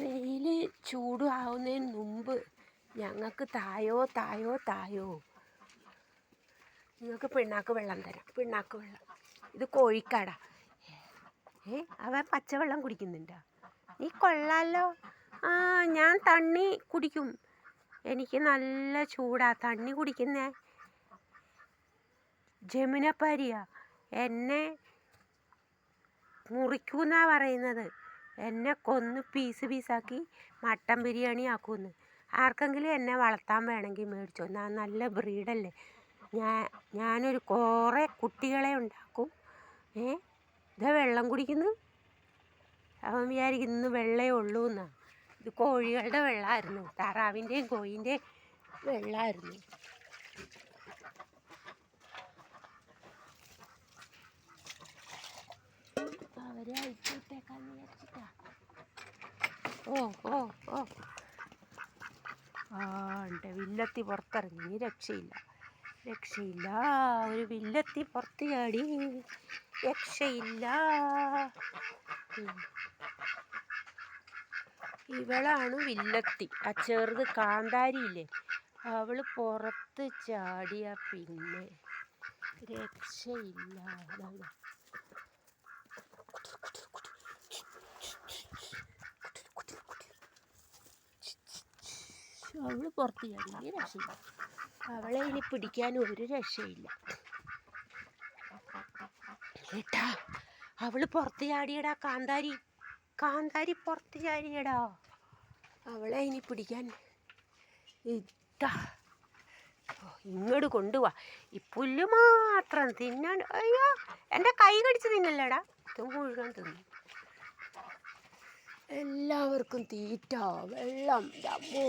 വെയിൽ ചൂടാവുന്നതിന് മുമ്പ് ഞങ്ങൾക്ക് തായോ തായോ തായോ. നിങ്ങൾക്ക് പിണ്ണാക്ക് വെള്ളം തരാം, പിണ്ണാക്ക് വെള്ളം. ഇത് കോഴിക്കാടാ. അവൻ പച്ചവെള്ളം കുടിക്കുന്നുണ്ടോ? നീ കൊള്ളാലോ. ഞാൻ തണ്ണി കുടിക്കും. എനിക്ക് നല്ല ചൂടാ തണ്ണി കുടിക്കുന്നേ. ജമുനപ്പാരിയാ എന്നെ മുറിക്കൂന്നാ പറയുന്നത്. എന്നെ കൊന്ന് പീസ് പീസാക്കി മട്ടൻ ബിരിയാണി ആക്കുമെന്ന്. ആർക്കെങ്കിലും എന്നെ വളർത്താൻ വേണമെങ്കിൽ മേടിച്ചോ. ഞാൻ നല്ല ബ്രീഡല്ലേ. ഞാനൊരു കുറേ കുട്ടികളെ ഉണ്ടാക്കും. ഇതാ വെള്ളം കുടിക്കുന്നു. അവൻ വിചാരിക്കും ഇന്ന് വെള്ളമേ ഉള്ളൂ എന്നാണ്. ഇത് കോഴികളുടെ വെള്ളമായിരുന്നു, താറാവിൻ്റെയും കോഴീൻ്റെയും വെള്ളമായിരുന്നു. അവരെ അഴിച്ചുവിട്ടേക്കാന്ന് വിചാരിച്ചിട്ടാ. ഉണ്ട് വില്ലത്തി പുറത്തിറങ്ങി. ഇനി രക്ഷയില്ല. ഒരു വില്ലത്തി പുറത്ത് ചാടി. രക്ഷയില്ല. ഇവളാണ് വില്ലത്തി. ആ ചെറുത് കാന്താരിയില്ലേ, അവള് പുറത്ത് ചാടിയ പിന്നെ രക്ഷയില്ല. അവള് പുറത്ത് ചാടി. രക്ഷയില്ല. അവളെ ഇനി പിടിക്കാൻ ഒരു രക്ഷയില്ല കേട്ടാ. അവള് പുറത്ത് ചാടിയടാ. കാന്താരി പുറത്ത് ചാടിയടാ. അവളെ ഇനി പിടിക്കാൻ ഇതാ ഇങ്ങോട്ട് കൊണ്ടുപോവാ. ഈ പുല്ല് മാത്രം തിന്നാൻ. അയ്യോ, എൻ്റെ കൈ കടിച്ച് തിന്നല്ലടാ. ഇത് മുഴുവൻ തിന്നു. എല്ലാവർക്കും തീറ്റ, വെള്ളം. അമ്മോ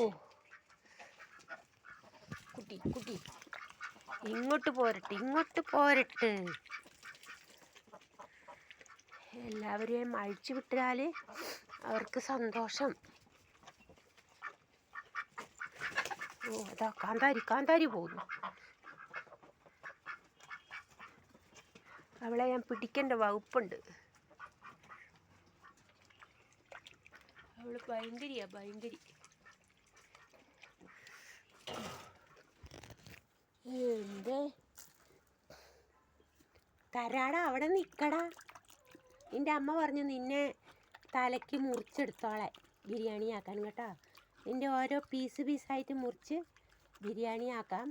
കുട്ടി ഇങ്ങോട്ട് പോരട്ടെ. എല്ലാവരെയും അഴിച്ചു വിട്ടാൽ അവർക്ക് സന്തോഷം. അതാ കാന്താരി പോകുന്നു. അവളെ ഞാൻ പിടിക്കേണ്ട വകുപ്പുണ്ട്. അവള് ഭയങ്കരി. തരാടാ, അവിടെ നിൽക്കടാ. നിൻ്റെ അമ്മ പറഞ്ഞു നിന്നെ തലയ്ക്ക് മുറിച്ചെടുത്തോളെ ബിരിയാണി ആക്കാൻ കേട്ടോ. നിൻ്റെ ഓരോ പീസായിട്ട് മുറിച്ച് ബിരിയാണി ആക്കാം,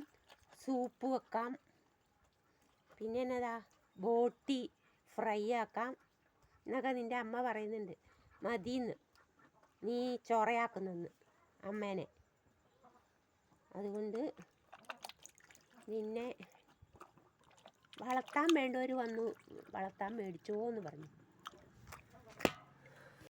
സൂപ്പ് വെക്കാം, പിന്നെ എന്നതാ ബോട്ടി ഫ്രൈ ആക്കാം എന്നൊക്കെ നിൻ്റെ അമ്മ പറയുന്നുണ്ട്. മതിയെന്ന്, നീ ചൊറയാക്കുന്നെന്ന് അമ്മേനെ. അതുകൊണ്ട് നിന്നെ വളർത്താൻ വേണ്ടവർ വന്നു വളർത്താൻ മേടിച്ചോ എന്ന് പറഞ്ഞു.